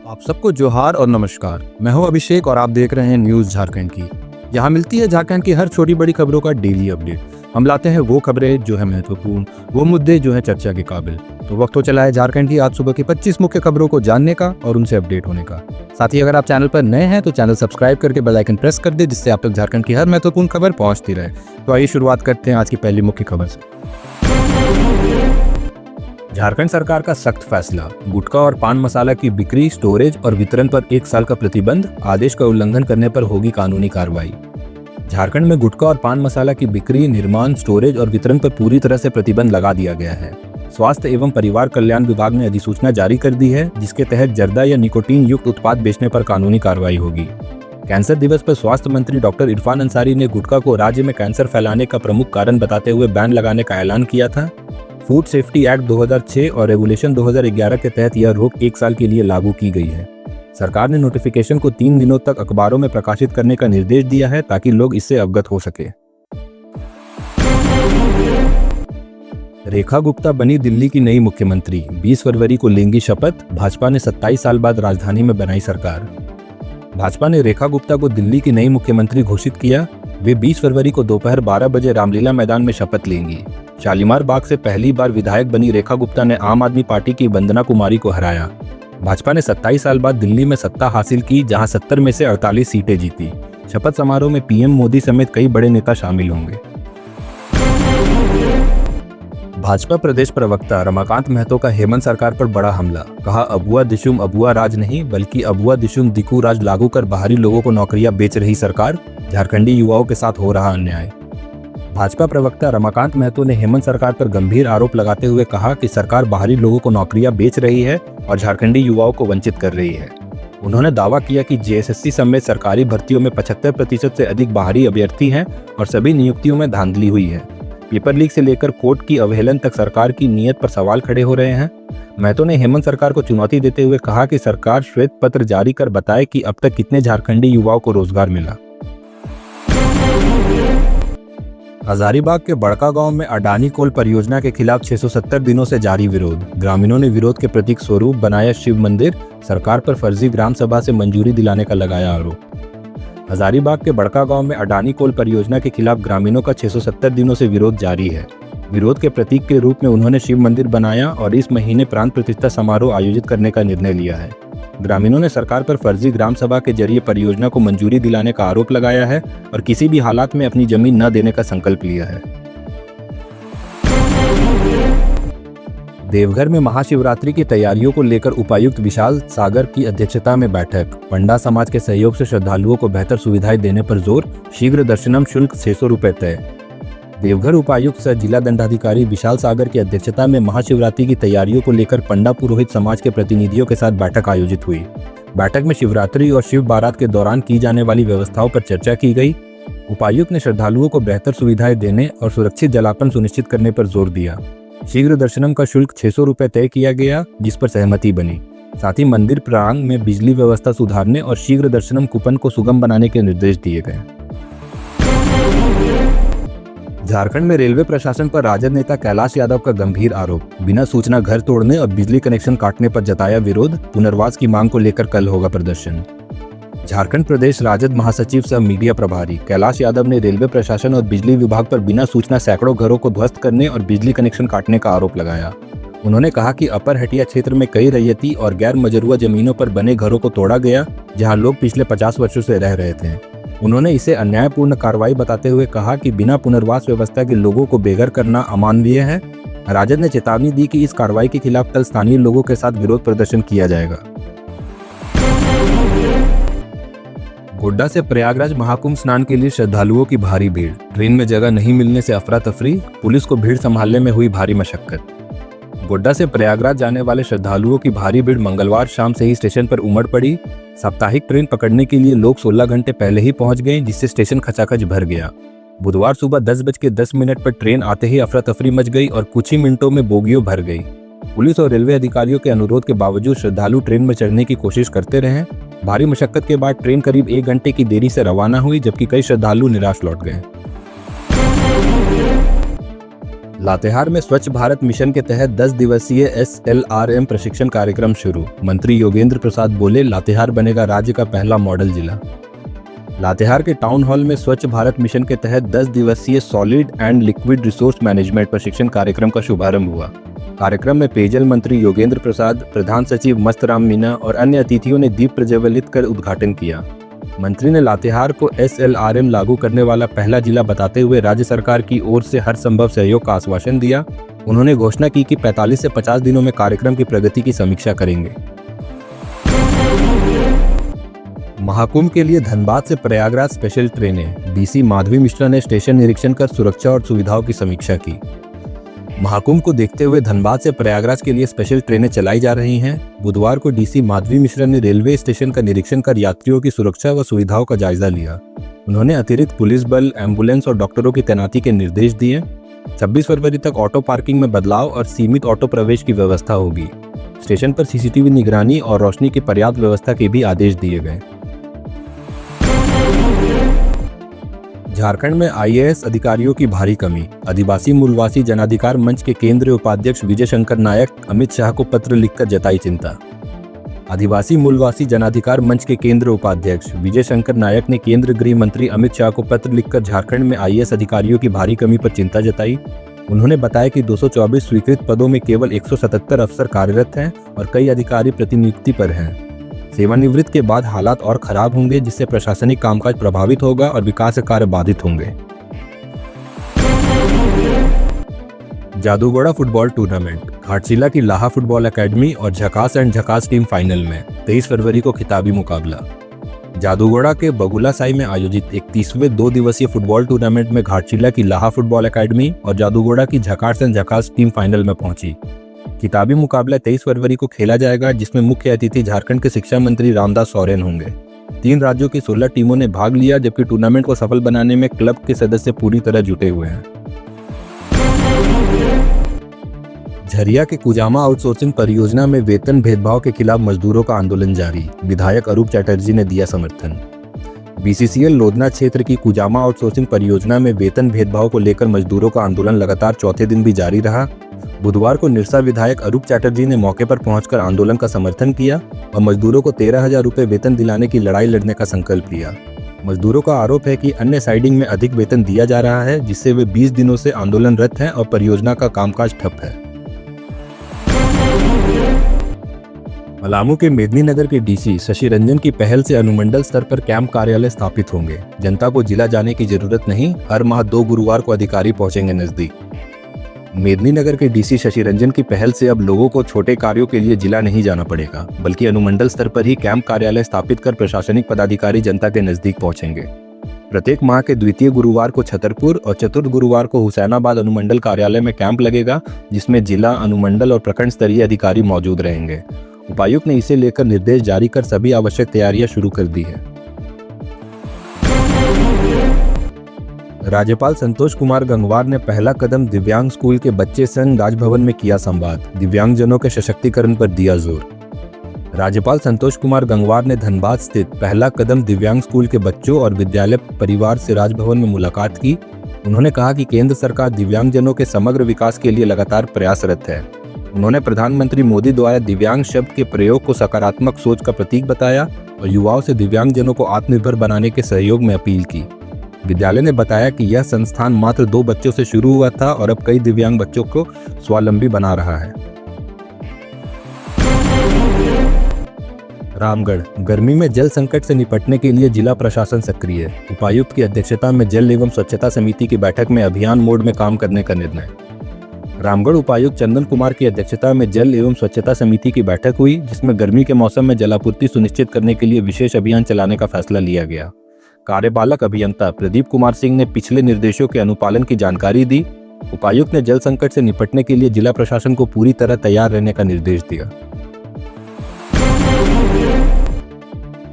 आप सबको जोहार और नमस्कार। मैं हूं अभिषेक और आप देख रहे हैं न्यूज़ झारखंड की। यहाँ मिलती है झारखंड की हर छोटी बड़ी खबरों का डेली अपडेट। हम लाते हैं वो खबरें जो है महत्वपूर्ण, वो मुद्दे जो है चर्चा के काबिल। तो वक्त हो चला है झारखंड की आज सुबह की 25 मुख्य खबरों को जानने का और उनसे अपडेट होने का। साथ ही अगर आप चैनल पर नए हैं तो चैनल सब्सक्राइब करके बेल आइकन प्रेस कर दे, जिससे आप तक झारखंड की हर महत्वपूर्ण खबर पहुंचती रहे। तो आइए शुरुआत करते हैं आज की पहली मुख्य खबर से। झारखंड सरकार का सख्त फैसला, गुटखा और पान मसाला की बिक्री, स्टोरेज और वितरण पर 1 साल का प्रतिबंध, आदेश का उल्लंघन करने पर होगी कानूनी कार्रवाई। झारखंड में गुटखा और पान मसाला की बिक्री, निर्माण, स्टोरेज और वितरण पर पूरी तरह से प्रतिबंध लगा दिया गया है। स्वास्थ्य एवं परिवार कल्याण विभाग ने अधिसूचना जारी कर दी है, जिसके तहत जर्दा या निकोटीन युक्त उत्पाद बेचने पर कानूनी कार्रवाई होगी। कैंसर दिवस पर स्वास्थ्य मंत्री डॉक्टर इरफान अंसारी ने गुटखा को राज्य में कैंसर फैलाने का प्रमुख कारण बताते हुए बैन लगाने का ऐलान किया था। फूड सेफ्टी एक्ट 2006 और रेगुलेशन 2011 के तहत यह रोक 1 साल के लिए लागू की गई है। सरकार ने नोटिफिकेशन को 3 दिनों तक अखबारों में प्रकाशित करने का निर्देश दिया है, ताकि लोग इससे अवगत हो सके। रेखा गुप्ता बनी दिल्ली की नई मुख्यमंत्री, 20 फरवरी को लेंगी शपथ। भाजपा ने 27 साल बाद राजधानी में बनाई सरकार। भाजपा ने रेखा गुप्ता को दिल्ली की नई मुख्यमंत्री घोषित किया। वे 20 फरवरी को दोपहर 12 बजे रामलीला मैदान में शपथ लेंगी। शालीमार बाग से पहली बार विधायक बनी रेखा गुप्ता ने आम आदमी पार्टी की वंदना कुमारी को हराया। भाजपा ने 27 साल बाद दिल्ली में सत्ता हासिल की, जहां 70 में से 48 सीटें जीती। शपथ समारोह में पीएम मोदी समेत कई बड़े नेता शामिल होंगे। भाजपा प्रदेश प्रवक्ता रमाकांत महतो का हेमंत सरकार पर बड़ा हमला, कहा अबुआ दिशुम अबुआ राज नहीं बल्कि अबुआ दिशुम दिकू राज लागू कर बाहरी लोगों को नौकरियां बेच रही सरकार, झारखंडी युवाओं के साथ हो रहा अन्याय। भाजपा प्रवक्ता रमाकांत महतो ने हेमंत सरकार पर गंभीर आरोप लगाते हुए कहा कि सरकार बाहरी लोगों को नौकरियां बेच रही है और झारखंडी युवाओं को वंचित कर रही है। उन्होंने दावा किया कि जेएसएससी समेत सरकारी भर्तियों में 75% से अधिक बाहरी अभ्यर्थी हैं और सभी नियुक्तियों में धांधली हुई है। पेपर लीक से लेकर कोर्ट की अवहेलन तक सरकार की नीयत पर सवाल खड़े हो रहे हैं। महतो ने हेमंत सरकार को चुनौती देते हुए कहा कि सरकार श्वेत पत्र जारी कर बताए कि अब तक कितने झारखंडी युवाओं को रोजगार मिला। हजारीबाग के बड़का गांव में अडानी कोल परियोजना के खिलाफ 670 दिनों से जारी विरोध। ग्रामीणों ने विरोध के प्रतीक स्वरूप बनाया शिव मंदिर, सरकार पर फर्जी ग्राम सभा से मंजूरी दिलाने का लगाया आरोप। हजारीबाग के बड़का गांव में अडानी कोल परियोजना के खिलाफ ग्रामीणों का 670 दिनों से विरोध जारी है। विरोध के प्रतीक के रूप में उन्होंने शिव मंदिर बनाया और इस महीने प्राण प्रतिष्ठा समारोह आयोजित करने का निर्णय लिया है। ग्रामीणों ने सरकार पर फर्जी ग्राम सभा के जरिए परियोजना को मंजूरी दिलाने का आरोप लगाया है और किसी भी हालात में अपनी जमीन न देने का संकल्प लिया है। देवघर में महाशिवरात्रि की तैयारियों को लेकर उपायुक्त विशाल सागर की अध्यक्षता में बैठक। पंडा समाज के सहयोग से श्रद्धालुओं को बेहतर सुविधाएं देने पर जोर, शीघ्र दर्शनम शुल्क 600 रुपये तय। देवघर उपायुक्त सह जिला दंडाधिकारी विशाल सागर की अध्यक्षता में महाशिवरात्रि की तैयारियों को लेकर पंडा पुरोहित समाज के प्रतिनिधियों के साथ बैठक आयोजित हुई। बैठक में शिवरात्रि और शिव बारात के दौरान की जाने वाली व्यवस्थाओं पर चर्चा की गई। उपायुक्त ने श्रद्धालुओं को बेहतर सुविधाएं देने और सुरक्षित जलापन सुनिश्चित करने पर जोर दिया। शीघ्र दर्शनम का शुल्क 600 रुपये तय किया गया, जिस पर सहमति बनी। साथ ही मंदिर प्रांगण में बिजली व्यवस्था सुधारने और शीघ्र दर्शनम कूपन को सुगम बनाने के निर्देश दिए गए। झारखंड में रेलवे प्रशासन पर राजद नेता कैलाश यादव का गंभीर आरोप, बिना सूचना घर तोड़ने और बिजली कनेक्शन काटने पर जताया विरोध। पुनर्वास की मांग को लेकर कल होगा प्रदर्शन। झारखंड प्रदेश राजद महासचिव सह मीडिया प्रभारी कैलाश यादव ने रेलवे प्रशासन और बिजली विभाग पर बिना सूचना सैकड़ों घरों को ध्वस्त करने और बिजली कनेक्शन काटने का आरोप लगाया। उन्होंने कहा कि अपर हटिया क्षेत्र में कई रैयती और गैर मजरूआ जमीनों पर बने घरों को तोड़ा गया, जहां लोग पिछले 50 वर्षों से रह रहे थे। उन्होंने इसे अन्यायपूर्ण कार्रवाई बताते हुए कहा कि बिना पुनर्वास व्यवस्था के लोगों को बेघर करना अमानवीय है। राजद ने चेतावनी दी कि इस कार्रवाई के खिलाफ कल स्थानीय लोगों के साथ विरोध प्रदर्शन किया जाएगा। गोड्डा से प्रयागराज महाकुंभ स्नान के लिए श्रद्धालुओं की भारी भीड़, ट्रेन में जगह नहीं मिलने से अफरा तफरी, पुलिस को भीड़ संभालने में हुई भारी मशक्कत। गोड्डा से प्रयागराज जाने वाले श्रद्धालुओं की भारी भीड़ मंगलवार शाम से ही स्टेशन पर उमड़ पड़ी। साप्ताहिक ट्रेन पकड़ने के लिए लोग 16 घंटे पहले ही पहुंच गए, जिससे स्टेशन खचाखच भर गया। बुधवार सुबह 10:10 पर ट्रेन आते ही अफरा तफरी मच गई और कुछ ही मिनटों में बोगियों भर गई। पुलिस और रेलवे अधिकारियों के अनुरोध के बावजूद श्रद्धालु ट्रेन में चढ़ने की कोशिश करते रहे। भारी मशक्कत के बाद ट्रेन करीब 1 घंटे की देरी से रवाना हुई, जबकि कई श्रद्धालु निराश लौट गए। लातेहार में स्वच्छ भारत मिशन के तहत 10 दिवसीय SLRM प्रशिक्षण कार्यक्रम शुरू। मंत्री योगेंद्र प्रसाद बोले, लातेहार बनेगा राज्य का पहला मॉडल जिला। लातेहार के टाउन हॉल में स्वच्छ भारत मिशन के तहत 10 दिवसीय solid and liquid resource management प्रशिक्षण कार्यक्रम का शुभारंभ हुआ। कार्यक्रम में पेयजल मंत्री योगेंद्र प्रसाद, प्रधान सचिव मस्तराम मीना और अन्य अतिथियों ने दीप प्रज्वलित कर उद्घाटन किया। मंत्री ने लातेहार को SLRM लागू करने वाला पहला जिला बताते हुए राज्य सरकार की ओर से हर संभव सहयोग का आश्वासन दिया। उन्होंने घोषणा की कि 45 से 50 दिनों में कार्यक्रम की प्रगति की समीक्षा करेंगे। महाकुंभ के लिए धनबाद से प्रयागराज स्पेशल ट्रेनें। डीसी माधवी मिश्रा ने स्टेशन निरीक्षण कर सुरक्षा और सुविधाओं की समीक्षा की। महाकुंभ को देखते हुए धनबाद से प्रयागराज के लिए स्पेशल ट्रेनें चलाई जा रही हैं। बुधवार को डीसी माधवी मिश्रा ने रेलवे स्टेशन का निरीक्षण कर यात्रियों की सुरक्षा व सुविधाओं का जायजा लिया। उन्होंने अतिरिक्त पुलिस बल, एम्बुलेंस और डॉक्टरों की तैनाती के निर्देश दिए। 26 फरवरी तक ऑटो पार्किंग में बदलाव और सीमित ऑटो प्रवेश की व्यवस्था होगी। स्टेशन पर CCTV निगरानी और रोशनी की पर्याप्त व्यवस्था के भी आदेश दिए गए। झारखंड में IAS अधिकारियों की भारी कमी। आदिवासी मूलवासी जनाधिकार मंच के केंद्रीय उपाध्यक्ष विजय शंकर नायक अमित शाह को पत्र लिखकर जताई चिंता। आदिवासी मूलवासी जनाधिकार मंच के केंद्रीय उपाध्यक्ष विजय शंकर नायक ने केंद्रीय गृह मंत्री अमित शाह को पत्र लिखकर झारखंड में IAS अधिकारियों की भारी कमी पर चिंता जताई। उन्होंने बताया कि 224 स्वीकृत पदों में केवल 177 अफसर कार्यरत हैं और कई अधिकारी प्रतिनियुक्ति पर हैं। सेवानिवृत्ति के बाद हालात और खराब होंगे, जिससे प्रशासनिक कामकाज प्रभावित होगा और विकास कार्य बाधित होंगे। Jaduguda football tournament. घाटशिला की लाहा फुटबॉल एकेडमी और झकास एंड झकास टीम फाइनल में। 23 फरवरी को खिताबी मुकाबला। जादूगोड़ा के बगुला साई में आयोजित 31वें 2 दिवसीय फुटबॉल टूर्नामेंट में घाटशिला की लाहा फुटबॉल एकेडमी और जादूगोड़ा की झकास एंड झकास टीम फाइनल में पहुंची। खिताबी मुकाबला 23 फरवरी को खेला जाएगा, जिसमें मुख्य अतिथि झारखंड के शिक्षा मंत्री रामदास सोरेन होंगे। 3 राज्यों की 16 टीमों ने भाग लिया, जबकि टूर्नामेंट को सफल बनाने में क्लब के सदस्य पूरी तरह जुटे हुए हैं। झरिया के कुजामा आउटसोर्सिंग परियोजना में वेतन भेदभाव के खिलाफ मजदूरों का आंदोलन जारी। विधायक अरूप चैटर्जी ने दिया समर्थन। BCCL लोधना क्षेत्र की कुजामा आउटसोर्सिंग परियोजना में वेतन भेदभाव को लेकर मजदूरों का आंदोलन लगातार चौथे दिन भी जारी रहा। बुधवार को निरसा विधायक अरूप चैटर्जी ने मौके पर पहुंचकर आंदोलन का समर्थन किया और मजदूरों को 13,000 रुपये वेतन दिलाने की लड़ाई लड़ने का संकल्प लिया। मजदूरों का आरोप है कि अन्य साइडिंग में अधिक वेतन दिया जा रहा है, जिससे वे 20 दिनों से आंदोलनरत हैं और परियोजना का कामकाज ठप है। पलामू के मेदिनीनगर के डीसी शशि रंजन की पहल से अनुमंडल स्तर पर कैंप कार्यालय स्थापित होंगे। जनता को जिला जाने की जरूरत नहीं, हर माह 2 गुरुवार को अधिकारी पहुंचेंगे नजदीक। मेदिनीनगर के डीसी शशि रंजन की पहल से अब लोगों को छोटे कार्यों के लिए जिला नहीं जाना पड़ेगा, बल्कि अनुमंडल स्तर पर ही कैंप कार्यालय स्थापित कर प्रशासनिक पदाधिकारी जनता के नजदीक पहुंचेंगे। प्रत्येक माह के द्वितीय गुरुवार को छतरपुर और चतुर्थ गुरुवार को हुसैनाबाद अनुमंडल कार्यालय में कैंप लगेगा, जिसमें जिला, अनुमंडल और प्रखंड स्तरीय अधिकारी मौजूद रहेंगे। उपायुक्त ने इसे लेकर निर्देश जारी कर सभी आवश्यक तैयारियां शुरू कर दी है। राज्यपाल संतोष कुमार गंगवार ने पहला कदम दिव्यांग स्कूल के बच्चे संग राजभवन में किया संवाद। दिव्यांगजनों के सशक्तिकरण पर दिया जोर। राज्यपाल संतोष कुमार गंगवार ने धनबाद स्थित पहला कदम दिव्यांग स्कूल के बच्चों और विद्यालय परिवार से राजभवन में मुलाकात की। उन्होंने कहा कि केंद्र सरकार दिव्यांगजनों के समग्र विकास के लिए लगातार प्रयासरत है। उन्होंने प्रधानमंत्री मोदी द्वारा दिव्यांग शब्द के प्रयोग को सकारात्मक सोच का प्रतीक बताया और युवाओं से दिव्यांगजनों को आत्मनिर्भर बनाने के सहयोग में अपील की। विद्यालय ने बताया कि यह संस्थान मात्र 2 बच्चों से शुरू हुआ था और अब कई दिव्यांग बच्चों को स्वावलंबी बना रहा है। रामगढ़। गर्मी में जल संकट से निपटने के लिए जिला प्रशासन सक्रिय। उपायुक्त की अध्यक्षता में जल एवं स्वच्छता समिति की बैठक में अभियान मोड में काम करने का निर्णय। रामगढ़ उपायुक्त चंदन कुमार की अध्यक्षता में जल एवं स्वच्छता समिति की बैठक हुई, जिसमें गर्मी के मौसम में जलापूर्ति सुनिश्चित करने के लिए विशेष अभियान चलाने का फैसला लिया गया। कार्यपालक अभियंता प्रदीप कुमार सिंह ने पिछले निर्देशों के अनुपालन की जानकारी दी। उपायुक्त ने जल संकट से निपटने के लिए जिला प्रशासन को पूरी तरह तैयार रहने का निर्देश दिया।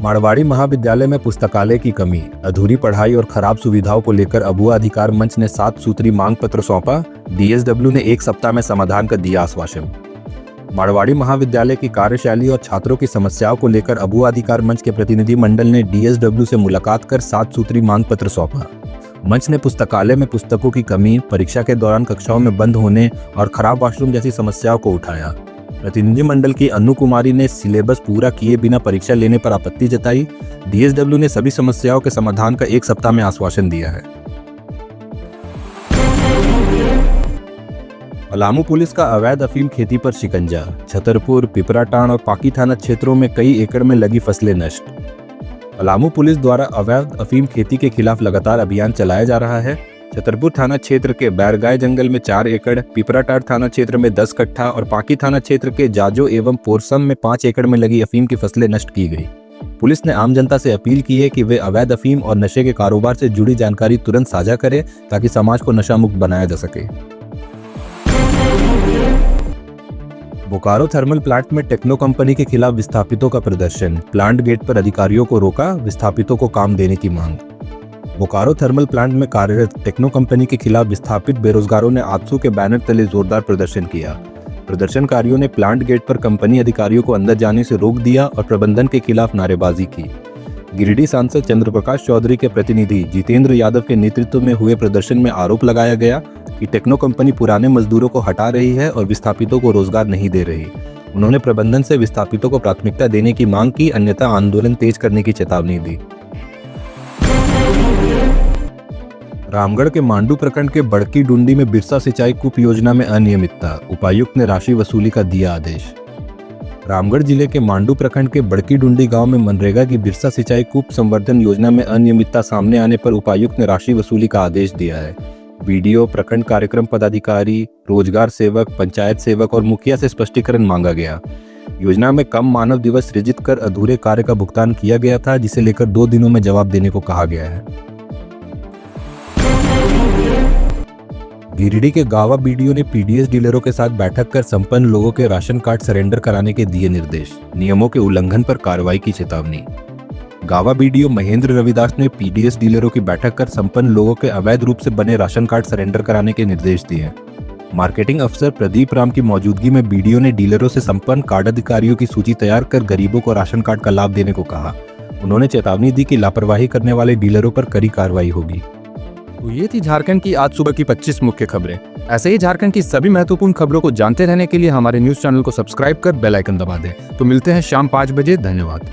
मारवाड़ी महाविद्यालय में पुस्तकालय की कमी, अधूरी पढ़ाई और खराब सुविधाओं को लेकर अबुआ अधिकार मंच ने 7 सूत्री मांग पत्र सौंपा। DSW ने 1 सप्ताह में समाधान का दिया आश्वासन। मारवाड़ी महाविद्यालय की कार्यशैली और छात्रों की समस्याओं को लेकर अबुआ अधिकार मंच के प्रतिनिधि मंडल ने DSW से मुलाकात कर 7 सूत्री मांग पत्र सौंपा। मंच ने पुस्तकालय में पुस्तकों की कमी, परीक्षा के दौरान कक्षाओं में बंद होने और खराब वॉशरूम जैसी समस्याओं को उठाया। प्रतिनिधिमंडल की अनु कुमारी ने सिलेबस पूरा किए बिना परीक्षा लेने पर आपत्ति जताई। डीएसडब्ल्यू ने सभी समस्याओं के समाधान का 1 सप्ताह में आश्वासन दिया है। पलामू पुलिस का अवैध अफीम खेती पर शिकंजा। छतरपुर, पिपराटांड और पाकी थाना क्षेत्रों में कई एकड़ में लगी फसलें नष्ट। पलामू पुलिस द्वारा अवैध अफीम खेती के खिलाफ लगातार अभियान चलाया जा रहा है। छतरपुर थाना क्षेत्र के बैरगाय जंगल में 4 एकड़, पिपराटांड थाना क्षेत्र में 10 कट्ठा और पाकी थाना क्षेत्र के जाजो एवं पोरसम में 5 एकड़ में लगी अफीम की फसलें नष्ट की गई। पुलिस ने आम जनता से अपील की है कि वे अवैध अफीम और नशे के कारोबार से जुड़ी जानकारी तुरंत साझा करें ताकि समाज को नशा मुक्त बनाया जा सके। बोकारो थर्मल प्लांट में टेक्नो कंपनी के खिलाफ विस्थापितों का प्रदर्शन। प्लांट गेट पर अधिकारियों को रोका, विस्थापितों को काम देने की मांग। बोकारो थर्मल प्लांट में कार्यरत टेक्नो कंपनी के खिलाफ विस्थापित बेरोजगारों ने आजसू के बैनर तले जोरदार प्रदर्शन किया। प्रदर्शनकारियों ने प्लांट गेट पर कंपनी अधिकारियों को अंदर जाने से रोक दिया और प्रबंधन के खिलाफ नारेबाजी की। गिरिडीह सांसद चंद्रप्रकाश चौधरी के प्रतिनिधि जितेंद्र यादव के नेतृत्व में हुए प्रदर्शन में आरोप लगाया गया कि टेक्नो कंपनी पुराने मजदूरों को हटा रही है और विस्थापितों को रोजगार नहीं दे रही। उन्होंने प्रबंधन से विस्थापितों को प्राथमिकता देने की मांग की, अन्यथा आंदोलन तेज करने की चेतावनी दी। रामगढ़ के मांडू प्रखंड के बड़की डुंडी में बिरसा सिंचाई कूप योजना में अनियमितता। उपायुक्त ने राशि वसूली का दिया आदेश। रामगढ़ जिले के मांडू प्रखंड के बड़की डुंडी गांव में मनरेगा की बिरसा सिंचाई कूप संवर्धन योजना में अनियमितता सामने आने पर उपायुक्त ने राशि वसूली का आदेश दिया है। बीडीओ, प्रखंड कार्यक्रम पदाधिकारी, रोजगार सेवक, पंचायत सेवक और मुखिया से स्पष्टीकरण मांगा गया। योजना में कम मानव दिवस सृजित कर अधूरे कार्य का भुगतान किया गया था, जिसे लेकर 2 दिनों में जवाब देने को कहा गया है। गिरिडीह के गावा बीडीओ ने पीडीएस डीलरों के साथ बैठक कर संपन्न लोगों के राशन कार्ड सरेंडर कराने के दिए निर्देश। नियमों के उल्लंघन पर कार्रवाई की चेतावनी। गावा बीडीओ महेंद्र रविदास ने पीडीएस डीलरों की बैठक कर संपन्न लोगों के अवैध रूप से बने राशन कार्ड सरेंडर कराने के निर्देश दिए। मार्केटिंग अफसर प्रदीप राम की मौजूदगी में बीडीओ ने डीलरों से संपन्न कार्ड अधिकारियों की सूची तैयार कर गरीबों को राशन कार्ड का लाभ देने को कहा। उन्होंने चेतावनी दी कि लापरवाही करने वाले डीलरों पर कड़ी कार्रवाई होगी। तो ये थी झारखंड की आज सुबह की 25 मुख्य खबरें। ऐसे ही झारखंड की सभी महत्वपूर्ण खबरों को जानते रहने के लिए हमारे न्यूज चैनल को सब्सक्राइब कर बेल आइकन दबा दें। तो मिलते हैं शाम 5 बजे। धन्यवाद।